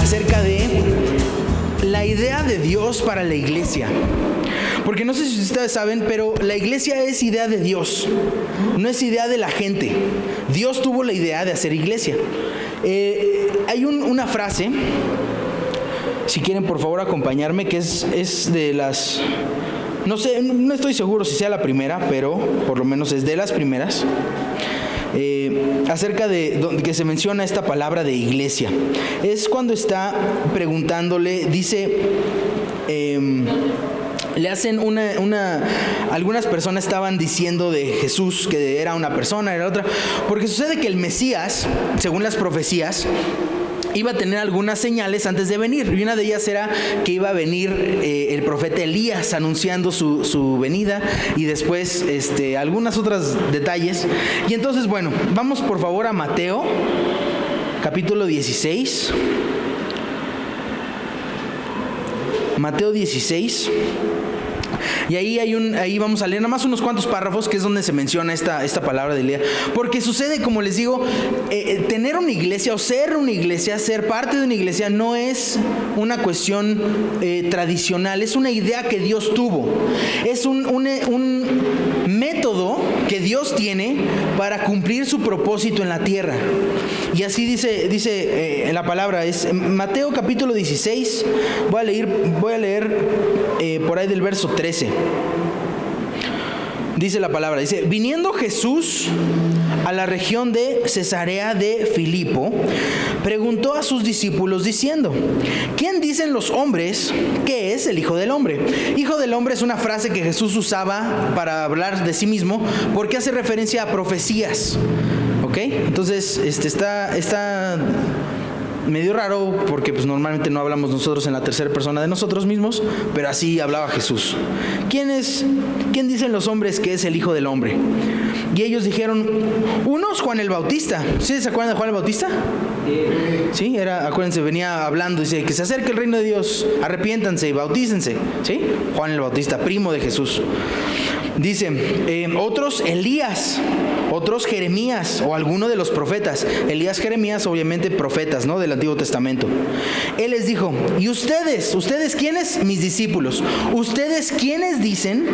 acerca de la idea de Dios para la iglesia. Porque no sé si ustedes saben, pero la iglesia es idea de Dios, no es idea de la gente. Dios tuvo la idea de hacer iglesia. Hay una frase, si quieren por favor acompañarme, que es de las... No sé, no estoy seguro si sea la primera, pero por lo menos es de las primeras. Acerca de donde que se menciona esta palabra de iglesia. Es cuando está preguntándole, dice... le hacen algunas personas estaban diciendo de Jesús que era una persona, era otra, porque sucede que el Mesías, según las profecías, iba a tener algunas señales antes de venir, y una de ellas era que iba a venir el profeta Elías anunciando su venida, y después algunos otros detalles. Y entonces, bueno, vamos por favor a Mateo capítulo 16. Mateo 16. Y ahí vamos a leer nada más unos cuantos párrafos, que es donde se menciona esta palabra de Elías. Porque sucede, como les digo, tener una iglesia o ser una iglesia, ser parte de una iglesia, no es una cuestión tradicional, es una idea que Dios tuvo. Es un método que Dios tiene para cumplir su propósito en la tierra. Y así dice en la palabra, es Mateo capítulo 16, voy a leer por ahí del verso 13. Dice la palabra, dice: viniendo Jesús a la región de Cesarea de Filipo, preguntó a sus discípulos diciendo: ¿quién dicen los hombres que es el Hijo del Hombre? Hijo del Hombre es una frase que Jesús usaba para hablar de sí mismo, porque hace referencia a profecías. ¿Ok? Entonces, está medio raro, porque pues normalmente no hablamos nosotros en la tercera persona de nosotros mismos, pero así hablaba Jesús. ¿Quién dicen los hombres que es el Hijo del Hombre? Y ellos dijeron, unos Juan el Bautista. ¿Sí se acuerdan de Juan el Bautista? Sí, acuérdense, venía hablando, dice que se acerque el reino de Dios, arrepiéntanse y bautícense. ¿Sí? Juan el Bautista, primo de Jesús. Dice, otros Elías, otros Jeremías o alguno de los profetas. Elías, Jeremías, obviamente profetas, ¿no? Del Antiguo Testamento. Él les dijo, ¿y ustedes quiénes? Mis discípulos. ¿Ustedes quiénes dicen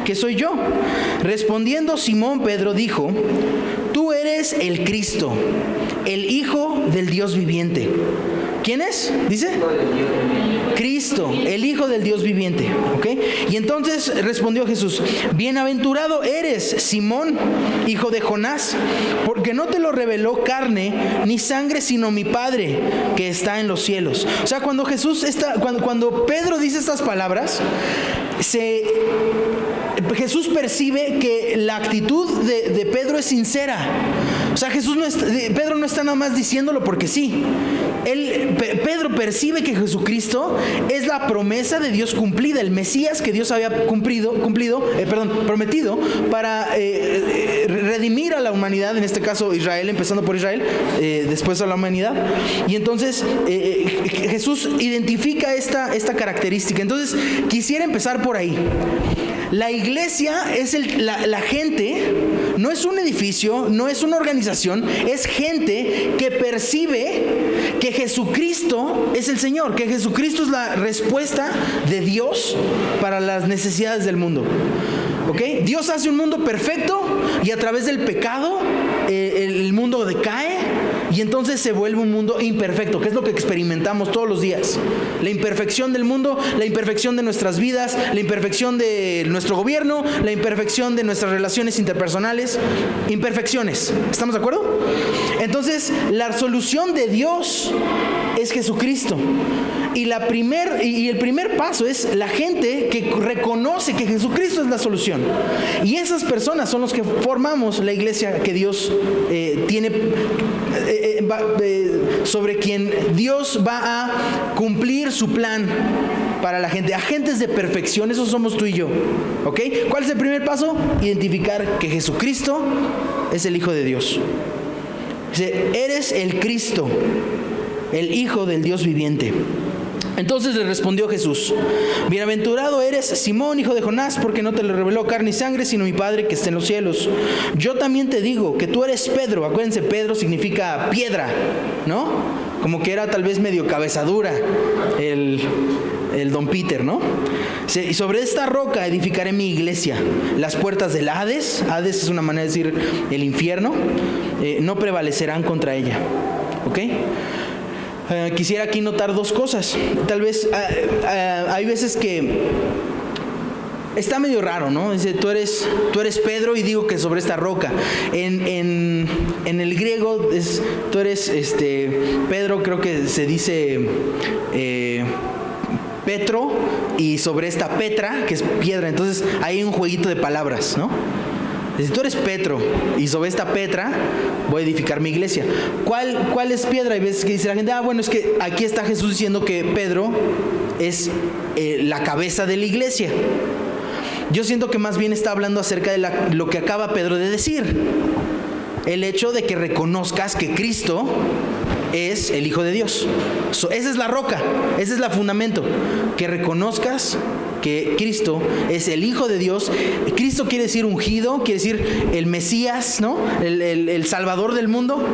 que soy yo? Respondiendo Simón Pedro dijo, tú eres el Cristo, el Hijo del Dios viviente. ¿Quién es? Dice Cristo, el Hijo del Dios viviente. ¿Ok? Y entonces respondió Jesús, bienaventurado eres, Simón, hijo de Jonás, porque no te lo reveló carne ni sangre, sino mi Padre que está en los cielos. O sea, cuando Pedro dice estas palabras, Jesús percibe que la actitud de Pedro es sincera. O sea, Pedro no está nada más diciéndolo porque sí. Pedro percibe que Jesucristo es la promesa de Dios cumplida, el Mesías que Dios había prometido para redimir a la humanidad, en este caso Israel, empezando por Israel, después a la humanidad. Y entonces Jesús identifica esta característica. Entonces quisiera empezar por ahí. La iglesia es la gente, no es un edificio, no es una organización, es gente que percibe que Jesucristo es el Señor, que Jesucristo es la respuesta de Dios para las necesidades del mundo. ¿Ok? Dios hace un mundo perfecto y a través del pecado el mundo decae y entonces se vuelve un mundo imperfecto, que es lo que experimentamos todos los días. La imperfección del mundo, la imperfección de nuestras vidas, la imperfección de nuestro gobierno, la imperfección de nuestras relaciones interpersonales, imperfecciones. ¿Estamos de acuerdo? Entonces, la solución de Dios es Jesucristo. Y el primer paso es la gente que reconoce que Jesucristo es la solución. Y esas personas son los que formamos la iglesia que Dios tiene, sobre quien Dios va a cumplir su plan para la gente. Agentes de perfección, esos somos tú y yo. ¿Ok? ¿Cuál es el primer paso? Identificar que Jesucristo es el Hijo de Dios. Dice, eres el Cristo, el Hijo del Dios viviente. Entonces le respondió Jesús: bienaventurado eres, Simón, hijo de Jonás, porque no te lo reveló carne y sangre, sino mi Padre que está en los cielos. Yo también te digo que tú eres Pedro. Acuérdense, Pedro significa piedra, ¿no? Como que era tal vez medio cabezadura el don Peter, ¿no? Y sobre esta roca edificaré mi iglesia. Las puertas del Hades es una manera de decir el infierno, no prevalecerán contra ella. ¿Ok? Quisiera aquí notar dos cosas. Tal vez hay veces que está medio raro, ¿no? Dice, tú eres Pedro y digo que sobre esta roca. En el griego tú eres Pedro, creo que se dice Petro, y sobre esta Petra, que es piedra. Entonces hay un jueguito de palabras, ¿no? Si tú eres Petro y sobre esta Petra voy a edificar mi iglesia. ¿Cuál es piedra? Hay veces que dice la gente, bueno, es que aquí está Jesús diciendo que Pedro es la cabeza de la iglesia. Yo siento que más bien está hablando acerca de lo que acaba Pedro de decir. El hecho de que reconozcas que Cristo es el Hijo de Dios. Esa es la roca, ese es el fundamento. Que reconozcas que Cristo es el Hijo de Dios. Cristo quiere decir ungido, quiere decir el Mesías, ¿no? El Salvador del mundo.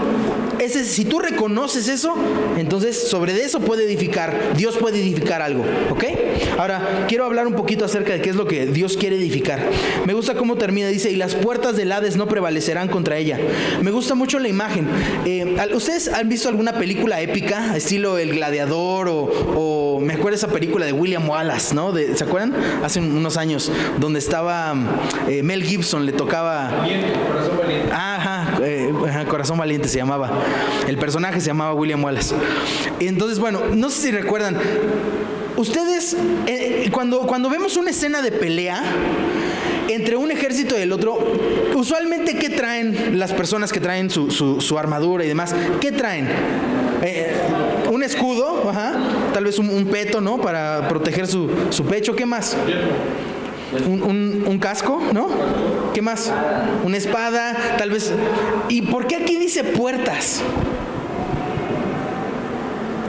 Si tú reconoces eso, entonces sobre eso puede edificar, Dios puede edificar algo, ¿ok? Ahora, quiero hablar un poquito acerca de qué es lo que Dios quiere edificar. Me gusta cómo termina, dice, y las puertas del Hades no prevalecerán contra ella. Me gusta mucho la imagen. ¿Ustedes han visto alguna película épica, estilo El Gladiador o me acuerdo esa película de William Wallace, ¿no? ¿Se acuerdan? Hace unos años, donde estaba Mel Gibson, le tocaba... Corazón Valiente. Corazón Valiente se llamaba. El personaje se llamaba William Wallace. Entonces, bueno, no sé si recuerdan. Ustedes, cuando vemos una escena de pelea entre un ejército y el otro, usualmente, ¿qué traen las personas que traen su armadura y demás? ¿Qué traen? Un escudo, tal vez un peto, ¿no? Para proteger su pecho. ¿Qué más? Un casco, ¿no? ¿Qué más? Una espada, tal vez. ¿Y por qué aquí dice puertas?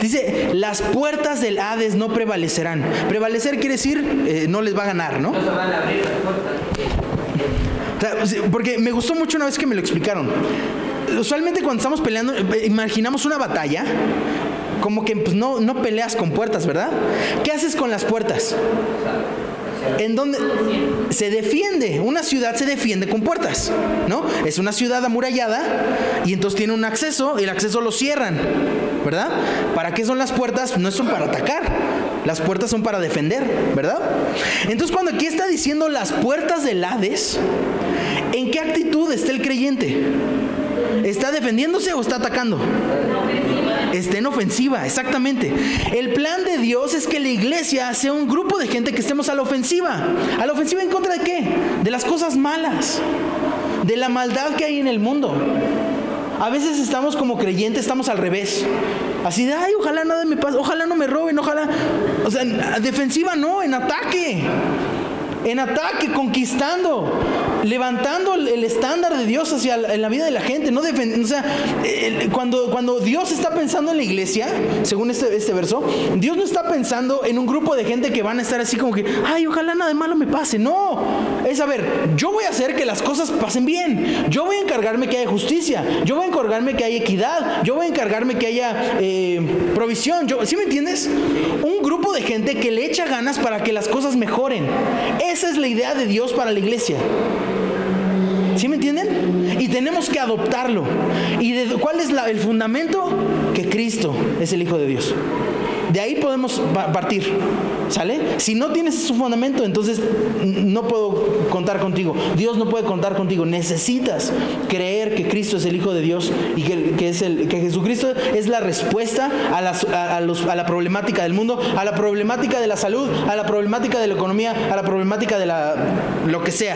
Dice, las puertas del Hades no prevalecerán. Prevalecer quiere decir, no les va a ganar, ¿no? No se van a abrir las puertas. Porque me gustó mucho una vez que me lo explicaron. Usualmente cuando estamos peleando, imaginamos una batalla, como que pues, no peleas con puertas, ¿verdad? ¿Qué haces con las puertas? En donde se defiende, una ciudad se defiende con puertas, ¿no? Es una ciudad amurallada y entonces tiene un acceso, y el acceso lo cierran, ¿verdad? ¿Para qué son las puertas? No son para atacar, las puertas son para defender, ¿verdad? Entonces cuando aquí está diciendo las puertas del Hades, ¿en qué actitud está el creyente? ¿Está defendiéndose o está atacando? Está en ofensiva, exactamente. El plan de Dios es que la iglesia sea un grupo de gente que estemos a la ofensiva. ¿A la ofensiva en contra de qué? De las cosas malas, de la maldad que hay en el mundo. A veces estamos como creyentes, estamos al revés. Así de, ojalá nada me pase, ojalá no me roben, ojalá. O sea, defensiva no, en ataque. En ataque, conquistando, levantando el estándar de Dios en la vida de la gente, no o sea, cuando Dios está pensando en la iglesia, según este verso, Dios no está pensando en un grupo de gente que van a estar así como que, ojalá nada de malo me pase. No, es yo voy a hacer que las cosas pasen bien, yo voy a encargarme que haya justicia, yo voy a encargarme que haya equidad, yo voy a encargarme que haya provisión. ¿Sí me entiendes? Un grupo de gente que le echa ganas para que las cosas mejoren. Esa es la idea de Dios para la iglesia. ¿Sí me entienden? Y tenemos que adoptarlo. ¿Y cuál es el fundamento? Que Cristo es el Hijo de Dios. De ahí podemos partir, ¿sale? Si no tienes su fundamento, entonces no puedo contar contigo. Dios no puede contar contigo. Necesitas creer que Cristo es el Hijo de Dios y que Jesucristo es la respuesta a la problemática del mundo, a la problemática de la salud, a la problemática de la economía, a la problemática de lo que sea.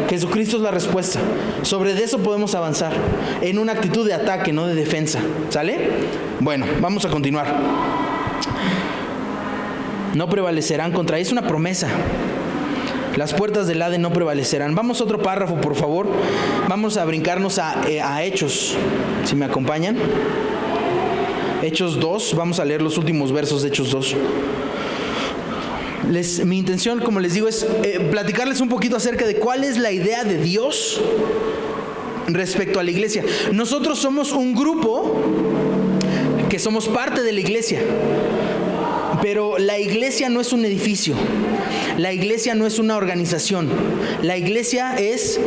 Jesucristo es la respuesta. Sobre eso podemos avanzar en una actitud de ataque, no de defensa, ¿sale? Bueno, vamos a continuar. No prevalecerán contra ella. Es una promesa. Las puertas del Hades no prevalecerán. Vamos a otro párrafo, por favor. Vamos a brincarnos a Hechos, si me acompañan. Hechos 2, vamos a leer los últimos versos de Hechos 2. Mi intención, como les digo, es platicarles un poquito acerca de cuál es la idea de Dios respecto a la iglesia. Nosotros somos un grupo que somos parte de la iglesia, pero la iglesia no es un edificio, la iglesia no es una organización, la iglesia es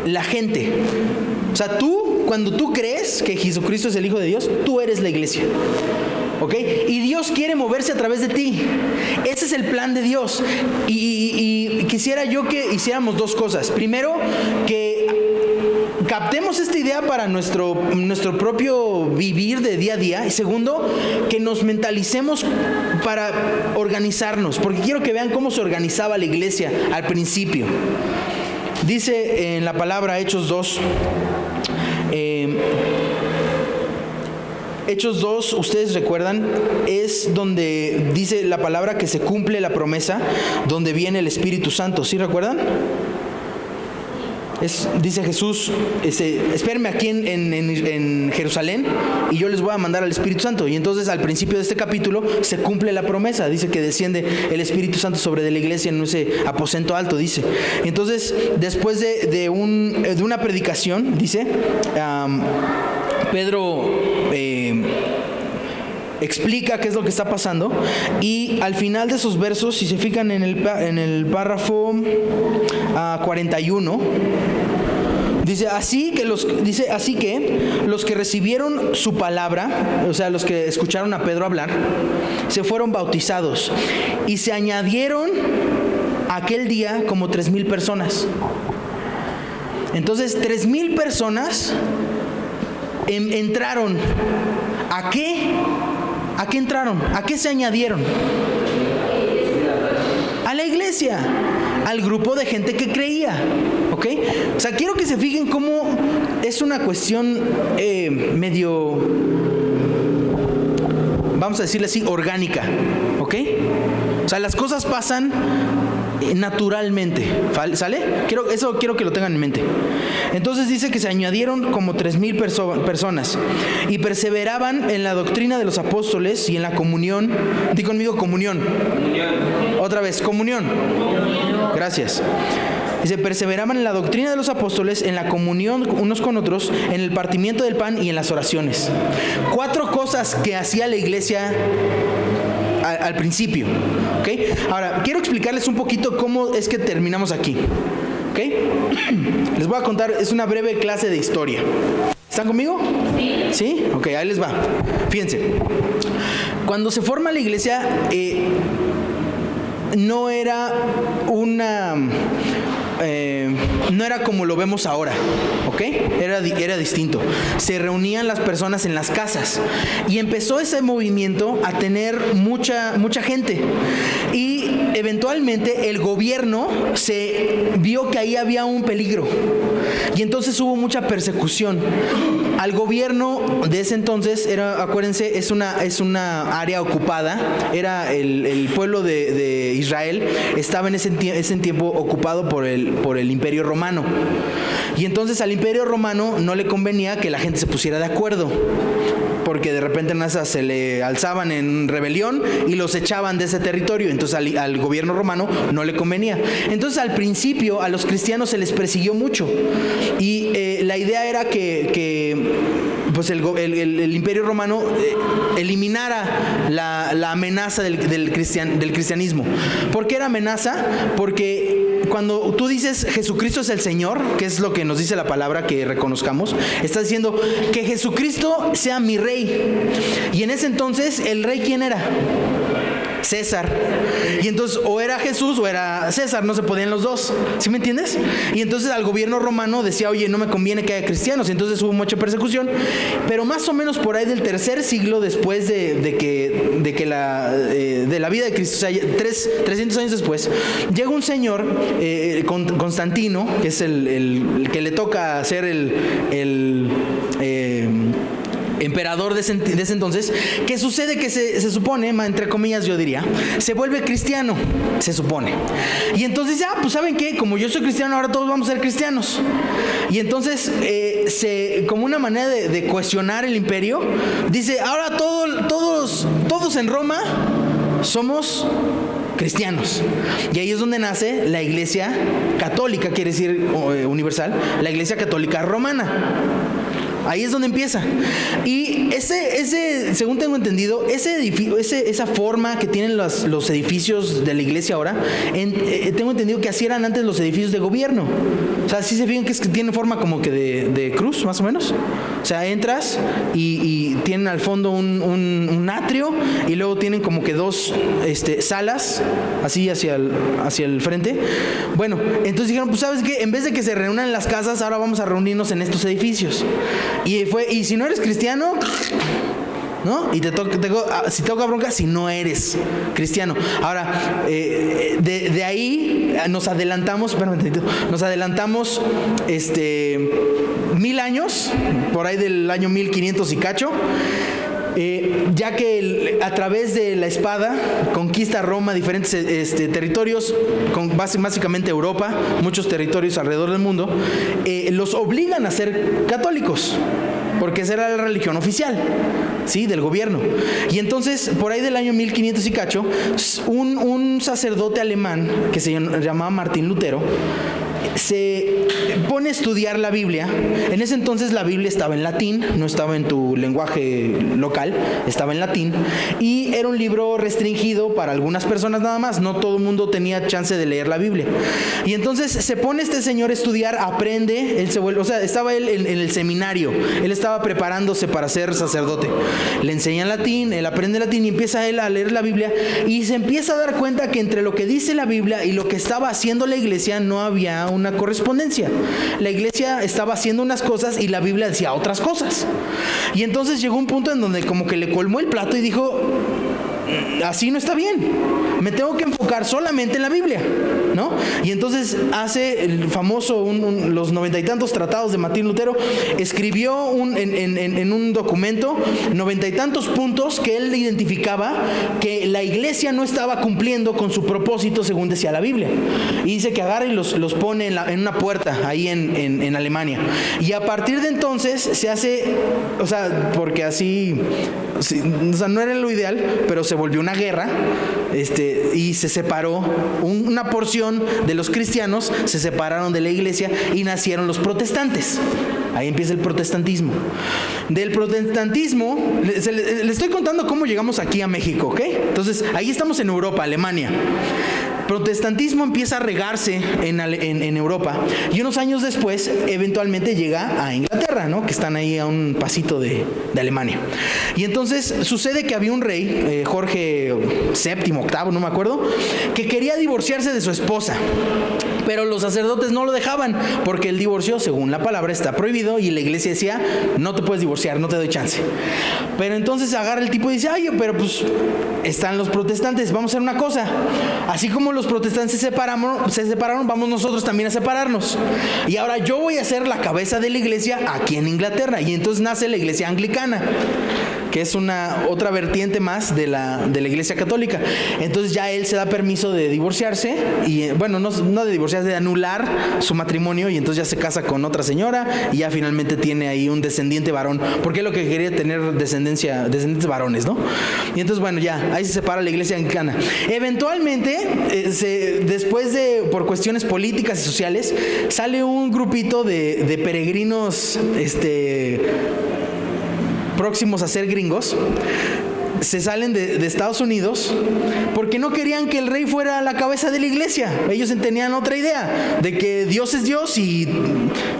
la gente. O sea, cuando tú crees que Jesucristo es el Hijo de Dios, tú eres la iglesia. ¿Ok? Y Dios quiere moverse a través de ti. Ese es el plan de Dios. Y quisiera yo que hiciéramos dos cosas. Primero, que captemos esta idea para nuestro propio vivir de día a día. Y segundo, que nos mentalicemos para organizarnos. Porque quiero que vean cómo se organizaba la iglesia al principio. Dice en la palabra Hechos 2. Hechos 2, ustedes recuerdan, es donde dice la palabra que se cumple la promesa, donde viene el Espíritu Santo. ¿Sí recuerdan? Dice Jesús, espérenme aquí en Jerusalén y yo les voy a mandar al Espíritu Santo. Y entonces al principio de este capítulo se cumple la promesa. Dice que desciende el Espíritu Santo sobre de la iglesia en ese aposento alto, dice. Entonces, después de una predicación, dice, Pedro explica qué es lo que está pasando, y al final de esos versos, si se fijan en el párrafo 41, dice así que los que recibieron su palabra, o sea, los que escucharon a Pedro hablar, se fueron bautizados, y se añadieron aquel día como 3,000 personas. Entonces 3,000 personas entraron. ¿A qué? ¿A qué entraron? ¿A qué se añadieron? A la iglesia, al grupo de gente que creía, ¿ok? O sea, quiero que se fijen cómo es una cuestión medio, vamos a decirle así, orgánica, ¿ok? O sea, las cosas pasan naturalmente, ¿sale? Eso quiero que lo tengan en mente. Entonces dice que se añadieron como 3,000 personas y perseveraban en la doctrina de los apóstoles y en la comunión. Di conmigo, comunión. Otra vez, comunión. Gracias. Dice, perseveraban en la doctrina de los apóstoles, en la comunión unos con otros, en el partimiento del pan y en las oraciones. 4 cosas que hacía la iglesia al principio, ¿ok? Ahora, quiero explicarles un poquito cómo es que terminamos aquí, ¿ok? Les voy a contar, es una breve clase de historia. ¿Están conmigo? Sí. ¿Sí? Ok, ahí les va. Fíjense, cuando se forma la iglesia, no era no era como lo vemos ahora, ¿ok? Era distinto. Se reunían las personas en las casas y empezó ese movimiento a tener mucha gente, y eventualmente el gobierno se vio que ahí había un peligro y entonces hubo mucha persecución. Al gobierno de ese entonces acuérdense, es una área ocupada, era el pueblo de Israel, estaba en ese tiempo ocupado por el Imperio Romano. Y entonces al Imperio Romano no le convenía que la gente se pusiera de acuerdo, porque de repente en esas se le alzaban en rebelión y los echaban de ese territorio. Entonces al gobierno romano no le convenía. Entonces al principio a los cristianos se les persiguió mucho, y la idea era que pues el Imperio Romano eliminara la amenaza del cristianismo. ¿Por qué era amenaza? Porque cuando tú dices Jesucristo es el Señor, que es lo que nos dice la palabra que reconozcamos, estás diciendo que Jesucristo sea mi rey. Y en ese entonces, ¿el rey quién era? César. Y entonces o era Jesús o era César, no se podían los dos, ¿sí me entiendes? Y entonces al gobierno romano decía, oye, no me conviene que haya cristianos, y entonces hubo mucha persecución. Pero más o menos por ahí del 3er siglo después de la vida de Cristo, o sea, 300 años después, llega un señor, Constantino, que es el que le toca ser el emperador de ese entonces, que sucede que se supone, entre comillas yo diría, se vuelve cristiano, se supone. Y entonces dice, pues ¿saben qué? Como yo soy cristiano, ahora todos vamos a ser cristianos. Y entonces, como una manera de cohesionar el imperio, dice, ahora todos en Roma somos cristianos. Y ahí es donde nace la Iglesia Católica, quiere decir universal, la Iglesia Católica Romana. Ahí es donde empieza. Y ese según tengo entendido, esa forma que tienen los edificios de la iglesia ahora, tengo entendido que así eran antes los edificios de gobierno. O sea, sí se fijan que tienen forma como que de cruz, más o menos. O sea, entras y tienen al fondo un atrio, y luego tienen como que dos salas, así hacia el frente. Bueno, entonces dijeron, pues ¿sabes qué? En vez de que se reúnan en las casas, ahora vamos a reunirnos en estos edificios. Y si no eres cristiano, ¿no? Y si toca bronca, si no eres cristiano. Ahora, de ahí nos adelantamos 1000 años, por ahí del año 1500 y cacho. Ya que a través de la espada conquista Roma diferentes territorios, básicamente Europa, muchos territorios alrededor del mundo, los obligan a ser católicos, porque esa era la religión oficial, ¿sí? Del gobierno. Y entonces, por ahí del año 1500 y cacho, un sacerdote alemán que se llamaba Martín Lutero se pone a estudiar la Biblia. En ese entonces la Biblia estaba en latín, no estaba en tu lenguaje local, estaba en latín, y era un libro restringido para algunas personas nada más, no todo el mundo tenía chance de leer la Biblia. Y entonces se pone este señor a estudiar, aprende, estaba él en el seminario, él estaba preparándose para ser sacerdote, le enseñan latín, él aprende latín y empieza él a leer la Biblia, y se empieza a dar cuenta que entre lo que dice la Biblia y lo que estaba haciendo la iglesia no había una correspondencia. La iglesia estaba haciendo unas cosas y la Biblia decía otras cosas. Y entonces llegó un punto en donde como que le colmó el plato y dijo, así no está bien, me tengo que enfocar solamente en la Biblia, ¿no? Y entonces hace el famoso, los 90 y tantos tratados de Martín Lutero, escribió en un documento 90 y tantos puntos que él identificaba que la iglesia no estaba cumpliendo con su propósito según decía la Biblia. Y dice que agarra y los pone en una puerta ahí en Alemania. Y a partir de entonces se hace, o sea, porque así, o sea, no era lo ideal, pero se volvió una guerra, y se separó una porción de los cristianos, se separaron de la iglesia y nacieron los protestantes. Ahí empieza el protestantismo. Del protestantismo, le estoy contando cómo llegamos aquí a México, ¿ok? Entonces, ahí estamos en Europa, Alemania. Protestantismo empieza a regarse en Europa, y unos años después eventualmente llega a Inglaterra, ¿no? Que están ahí a un pasito de Alemania. Y entonces sucede que había un rey, Jorge VII, VIII, no me acuerdo, que quería divorciarse de su esposa, pero los sacerdotes no lo dejaban, porque el divorcio, según la palabra, está prohibido, y la iglesia decía, no te puedes divorciar, no te doy chance. Pero entonces agarra el tipo y dice, ay, pero pues están los protestantes, vamos a hacer una cosa, así como los protestantes se separaron, vamos nosotros también a separarnos, y ahora yo voy a ser la cabeza de la iglesia aquí en Inglaterra. Y entonces nace la iglesia anglicana, que es otra vertiente más de la iglesia católica. Entonces ya él se da permiso de divorciarse, y bueno, no de divorciarse, de anular su matrimonio, y entonces ya se casa con otra señora, y ya finalmente tiene ahí un descendiente varón, porque lo que quería tener descendientes varones, ¿no? Y entonces bueno, ya ahí se separa la iglesia anglicana. Eventualmente, después por cuestiones políticas y sociales, sale un grupito de peregrinos próximos a ser gringos. Se salen de Estados Unidos porque no querían que el rey fuera la cabeza de la iglesia. Ellos tenían otra idea de que Dios es Dios y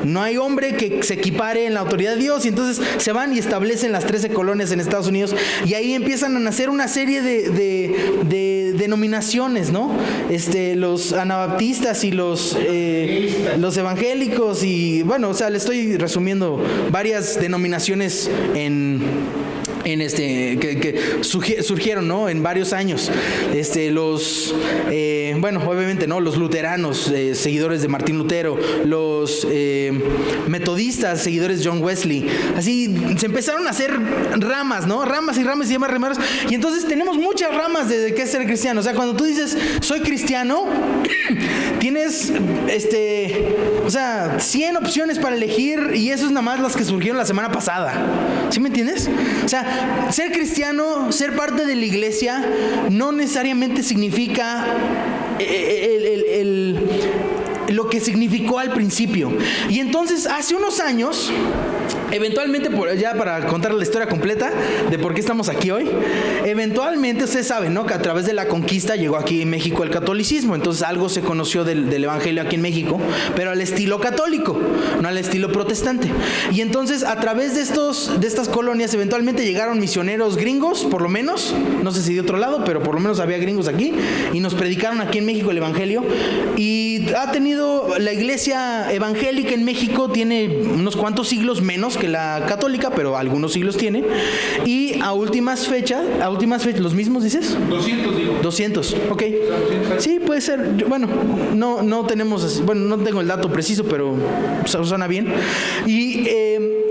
no hay hombre que se equipare en la autoridad de Dios. Y entonces se van y establecen las 13 colonias en Estados Unidos, y ahí empiezan a nacer una serie de denominaciones, ¿no? Los anabaptistas y los evangélicos, y bueno, o sea, le estoy resumiendo varias denominaciones surgieron, ¿no? En varios años. Obviamente, ¿no? Los luteranos, seguidores de Martín Lutero, los metodistas, seguidores de John Wesley. Así se empezaron a hacer ramas, ¿no? Ramas y ramas y ramas. Y entonces tenemos muchas ramas de qué es ser cristiano. O sea, cuando tú dices, soy cristiano, tienes, 100 opciones para elegir, y eso es nada más las que surgieron la semana pasada. ¿Sí me entiendes? O sea, ser cristiano, ser parte de la iglesia, no necesariamente significa lo que significó al principio. Y entonces, hace unos años, eventualmente, ya para contar la historia completa de por qué estamos aquí hoy, eventualmente ustedes saben, ¿no? Que a través de la conquista llegó aquí en México el catolicismo. Entonces algo se conoció del evangelio aquí en México, pero al estilo católico, no al estilo protestante. Y entonces, a través de estas colonias, eventualmente llegaron misioneros gringos, por lo menos, no sé si de otro lado, pero por lo menos había gringos aquí, y nos predicaron aquí en México el evangelio. Y ha tenido, la iglesia evangélica en México tiene unos cuantos siglos menos que la católica, pero algunos siglos tiene. Y a últimas fechas, ¿los mismos dices? 200, digo. 200, ok. Sí, puede ser. No tenemos, no tengo el dato preciso, pero suena bien. Y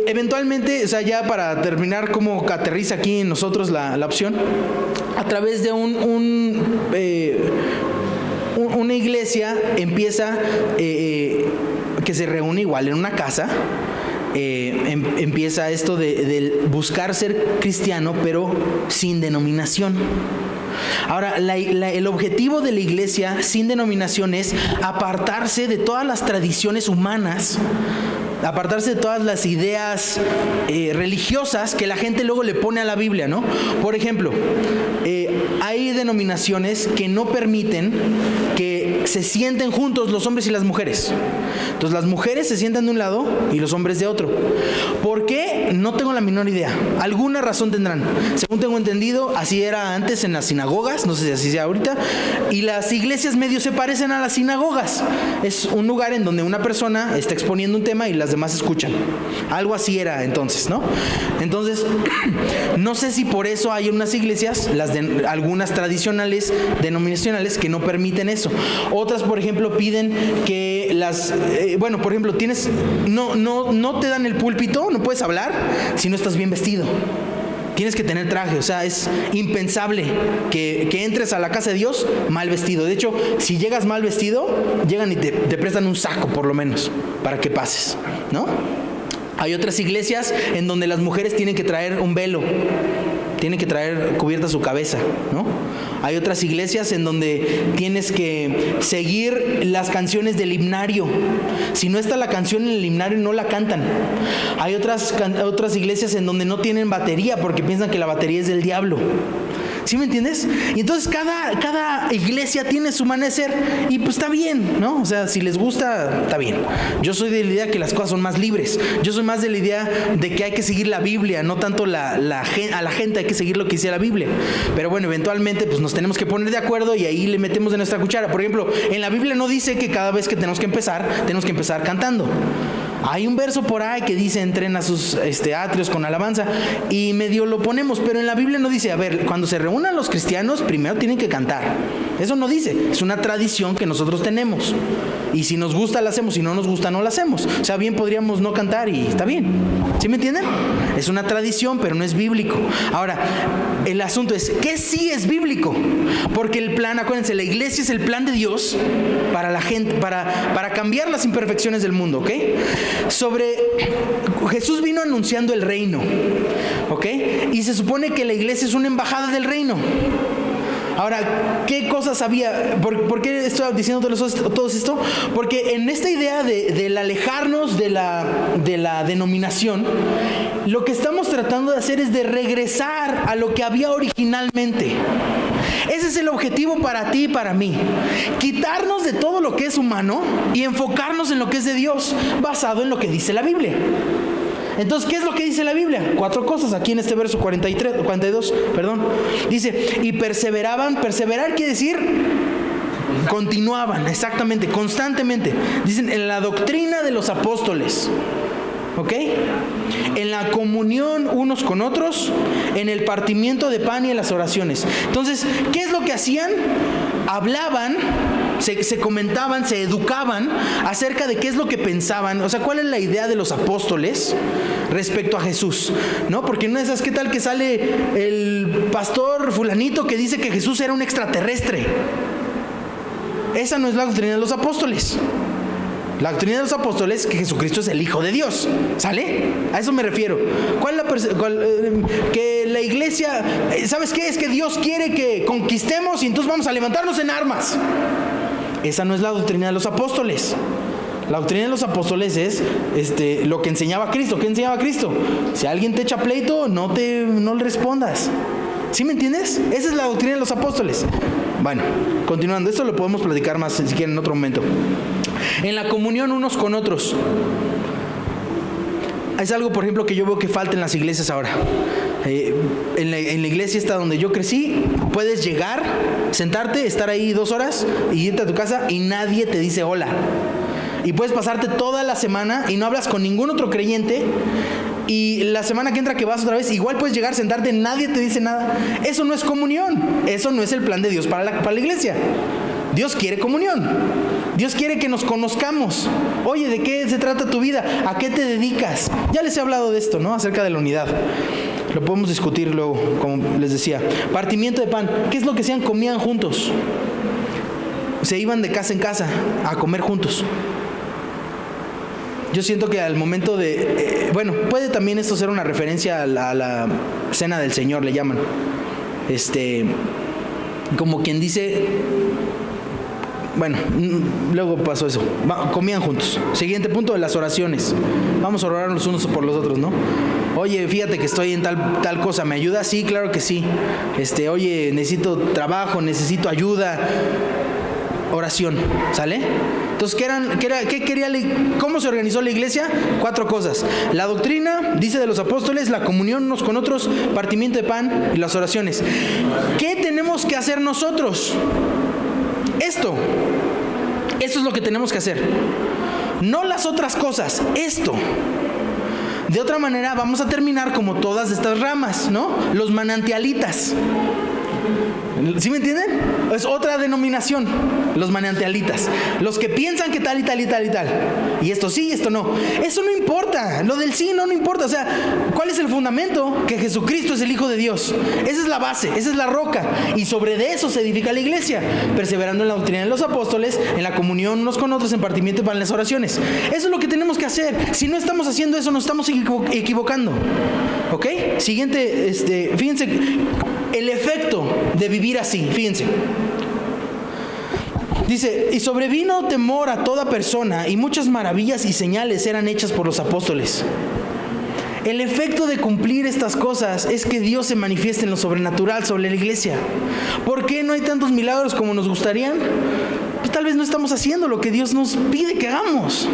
eventualmente, o sea, ya para terminar, cómo aterriza aquí en nosotros la opción, a través de una iglesia empieza, que se reúne igual en una casa. Empieza esto de buscar ser cristiano, pero sin denominación. Ahora, el objetivo de la iglesia sin denominación es apartarse de todas las tradiciones humanas, apartarse de todas las ideas religiosas que la gente luego le pone a la Biblia, ¿no? Por ejemplo, hay denominaciones que no permiten que se sienten juntos los hombres y las mujeres. Entonces las mujeres se sientan de un lado y los hombres de otro. ¿Por qué? No tengo la menor idea. Alguna razón tendrán. Según tengo entendido, así era antes en las sinagogas, no sé si así sea ahorita, y las iglesias medio se parecen a las sinagogas. Es un lugar en donde una persona está exponiendo un tema y las demás escuchan. Algo así era entonces, ¿no? Entonces, no sé si por eso hay unas iglesias, algunas tradicionales, denominacionales, que no permiten eso. Otras, por ejemplo, piden que por ejemplo, no te dan el púlpito, no puedes hablar si no estás bien vestido. Tienes que tener traje. O sea, es impensable que entres a la casa de Dios mal vestido. De hecho, si llegas mal vestido, llegan y te prestan un saco por lo menos para que pases, ¿no? Hay otras iglesias en donde las mujeres tienen que traer un velo, tienen que traer cubierta su cabeza, ¿no? Hay otras iglesias en donde tienes que seguir las canciones del himnario. Si no está la canción en el himnario, no la cantan. Hay otras iglesias en donde no tienen batería porque piensan que la batería es del diablo. ¿Sí me entiendes? Y entonces cada iglesia tiene su manera de ser, y pues está bien, ¿no? O sea, si les gusta, está bien. Yo soy de la idea que las cosas son más libres. Yo soy más de la idea de que hay que seguir la Biblia, no tanto a la gente hay que seguir lo que dice la Biblia. Pero bueno, eventualmente pues nos tenemos que poner de acuerdo y ahí le metemos de nuestra cuchara. Por ejemplo, en la Biblia no dice que cada vez que tenemos que empezar cantando. Hay un verso por ahí que dice: entren a sus atrios con alabanza, y medio lo ponemos, pero en la Biblia no dice, a ver, cuando se reúnan los cristianos, primero tienen que cantar. Eso no dice, es una tradición que nosotros tenemos. Y si nos gusta, la hacemos, si no nos gusta, no la hacemos. O sea, bien podríamos no cantar y está bien. ¿Sí me entienden? Es una tradición, pero no es bíblico. Ahora, el asunto es, ¿qué sí es bíblico? Porque el plan, acuérdense, la iglesia es el plan de Dios para la gente, para cambiar las imperfecciones del mundo, ¿ok? Jesús vino anunciando el reino, ¿ok? Y se supone que la iglesia es una embajada del reino. Ahora, ¿qué cosas había? ¿Por qué estoy diciendo todo esto? Porque en esta idea del alejarnos de la denominación, lo que estamos tratando de hacer es de regresar a lo que había originalmente. Ese es el objetivo para ti y para mí. Quitarnos de todo lo que es humano y enfocarnos en lo que es de Dios, basado en lo que dice la Biblia. Entonces, ¿qué es lo que dice la Biblia? 4 cosas aquí en este verso 42, dice, y perseveraban. Perseverar quiere decir continuaban, exactamente, constantemente. Dicen, en la doctrina de los apóstoles. ¿ok? En la comunión unos con otros, en el partimiento de pan y en las oraciones. Entonces, ¿qué es lo que hacían? Hablaban, se comentaban, se educaban acerca de qué es lo que pensaban, o sea, cuál es la idea de los apóstoles respecto a Jesús, ¿no? Porque no es esas, ¿qué tal que sale el pastor fulanito que dice que Jesús era un extraterrestre? Esa no es la doctrina de los apóstoles. La doctrina de los apóstoles es que Jesucristo es el Hijo de Dios, ¿sale? A eso me refiero. Que la iglesia, ¿sabes qué? Es que Dios quiere que conquistemos y entonces vamos a levantarnos en armas. Esa no es la doctrina de los apóstoles. La doctrina de los apóstoles es lo que enseñaba Cristo. ¿Qué enseñaba Cristo? Si alguien te echa pleito, no le respondas. ¿Sí me entiendes? Esa es la doctrina de los apóstoles. Bueno, continuando, esto lo podemos platicar más si quieren en otro momento. En la comunión unos con otros. Es algo, por ejemplo, que yo veo que falta en las iglesias ahora. En la iglesia esta donde yo crecí, puedes llegar, sentarte, estar ahí 2 horas y irte a tu casa y nadie te dice hola. Y puedes pasarte toda la semana y no hablas con ningún otro creyente. Y la semana que entra que vas otra vez, igual puedes llegar, sentarte, nadie te dice nada. Eso no es comunión. Eso no es el plan de Dios para la iglesia. Dios quiere comunión. Dios quiere que nos conozcamos. Oye, ¿de qué se trata tu vida? ¿A qué te dedicas? Ya les he hablado de esto, ¿no? Acerca de la unidad. Lo podemos discutir luego, como les decía. Partimiento de pan. ¿Qué es lo que hacían? Comían juntos. Se iban de casa en casa a comer juntos. Yo siento que al momento de... puede también esto ser una referencia a la cena del Señor, le llaman. Como quien dice... Bueno, luego pasó eso. Comían juntos. Siguiente punto de las oraciones. Vamos a orar los unos por los otros, ¿no? Oye, fíjate que estoy en tal cosa, ¿me ayuda? Sí, claro que sí. Oye, necesito trabajo, necesito ayuda. Oración, ¿sale? Entonces, ¿cómo se organizó la iglesia? 4 cosas. La doctrina, dice de los apóstoles, la comunión unos con otros, partimiento de pan y las oraciones. ¿Qué tenemos que hacer nosotros? Esto es lo que tenemos que hacer. No las otras cosas, esto. De otra manera vamos a terminar como todas estas ramas, ¿no? Los manantialitas. ¿Sí me entienden? Es otra denominación, los manantialitas. Los que piensan que tal y tal y tal y tal. Y esto sí y esto no. Eso no importa. Lo del sí no importa. O sea, ¿cuál es el fundamento? Que Jesucristo es el Hijo de Dios. Esa es la base, esa es la roca. Y sobre de eso se edifica la iglesia. Perseverando en la doctrina de los apóstoles, en la comunión unos con otros, en partimiento para las oraciones. Eso es lo que tenemos que hacer. Si no estamos haciendo eso, nos estamos equivocando. ¿Ok? Siguiente, fíjense, el efecto de vivir así, fíjense. Dice, y sobrevino temor a toda persona, y muchas maravillas y señales eran hechas por los apóstoles. El efecto de cumplir estas cosas es que Dios se manifiesta en lo sobrenatural sobre la iglesia. ¿Por qué no hay tantos milagros como nos gustarían? Pues tal vez no estamos haciendo lo que Dios nos pide que hagamos.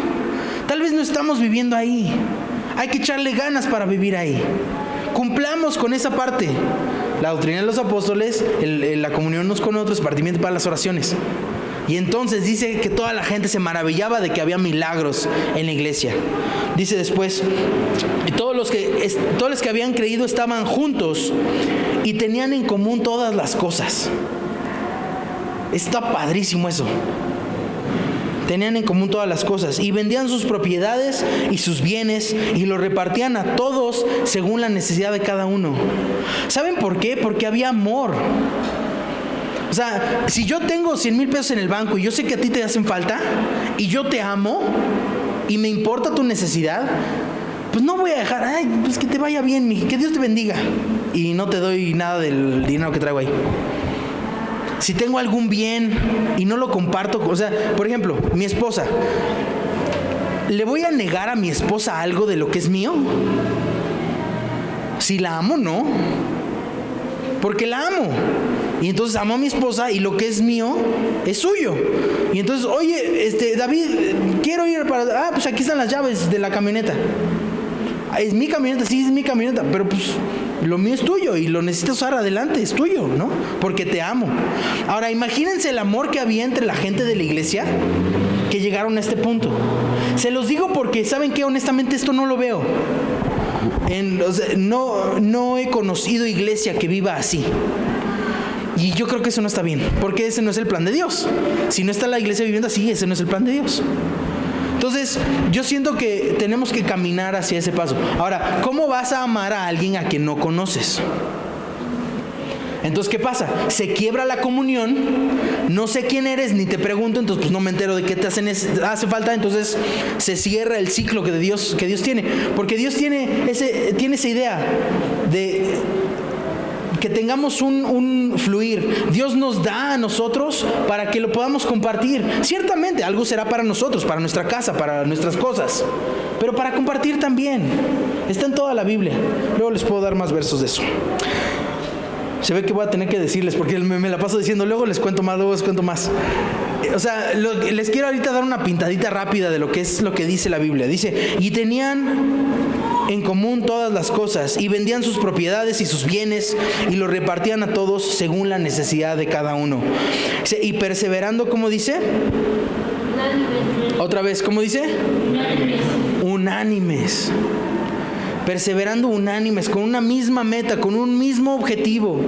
Tal vez no estamos viviendo ahí. Hay que echarle ganas para vivir ahí. Cumplamos con esa parte. La doctrina de los apóstoles, la comunión unos con otros, partimiento para las oraciones. Y entonces dice que toda la gente se maravillaba de que había milagros en la iglesia. Dice después, todos los que habían creído estaban juntos y tenían en común todas las cosas. Está padrísimo eso. Tenían en común todas las cosas y vendían sus propiedades y sus bienes y los repartían a todos según la necesidad de cada uno. ¿Saben por qué? Porque había amor. O sea, si yo tengo 100,000 pesos en el banco y yo sé que a ti te hacen falta y yo te amo y me importa tu necesidad, pues no voy a dejar, pues que te vaya bien, que Dios te bendiga, y no te doy nada del dinero que traigo ahí. Si tengo algún bien y no lo comparto, o sea, por ejemplo, mi esposa, ¿le voy a negar a mi esposa algo de lo que es mío? Si la amo, no. Porque la amo. Y entonces amo a mi esposa y lo que es mío es suyo. Y entonces, oye, David, quiero ir para... pues aquí están las llaves de la camioneta. Es mi camioneta, sí, es mi camioneta, pero pues lo mío es tuyo y lo necesitas usar adelante, es tuyo, ¿no? Porque te amo. Ahora, imagínense el amor que había entre la gente de la iglesia que llegaron a este punto. Se los digo porque, ¿saben qué? Honestamente esto no lo veo. No he conocido iglesia que viva así. Y yo creo que eso no está bien, porque ese no es el plan de Dios. Si no está la iglesia viviendo así, ese no es el plan de Dios. Entonces, yo siento que tenemos que caminar hacia ese paso. Ahora, ¿cómo vas a amar a alguien a quien no conoces? Entonces, ¿qué pasa? Se quiebra la comunión, no sé quién eres, ni te pregunto, entonces pues no me entero de qué te hace falta, entonces se cierra el ciclo que Dios tiene. Porque Dios tiene esa idea de que tengamos un fluir. Dios nos da a nosotros para que lo podamos compartir. Ciertamente, algo será para nosotros, para nuestra casa, para nuestras cosas, pero para compartir también. Está en toda la Biblia. Luego les puedo dar más versos de eso. Se ve que voy a tener que decirles, porque me la paso diciendo, luego les cuento más. O sea, les quiero ahorita dar una pintadita rápida de lo que es lo que dice la Biblia. Dice, y tenían en común todas las cosas, y vendían sus propiedades y sus bienes, y los repartían a todos según la necesidad de cada uno. Dice, y perseverando, ¿cómo dice? Otra vez, ¿cómo dice? Unánimes. Perseverando unánimes, con una misma meta, con un mismo objetivo.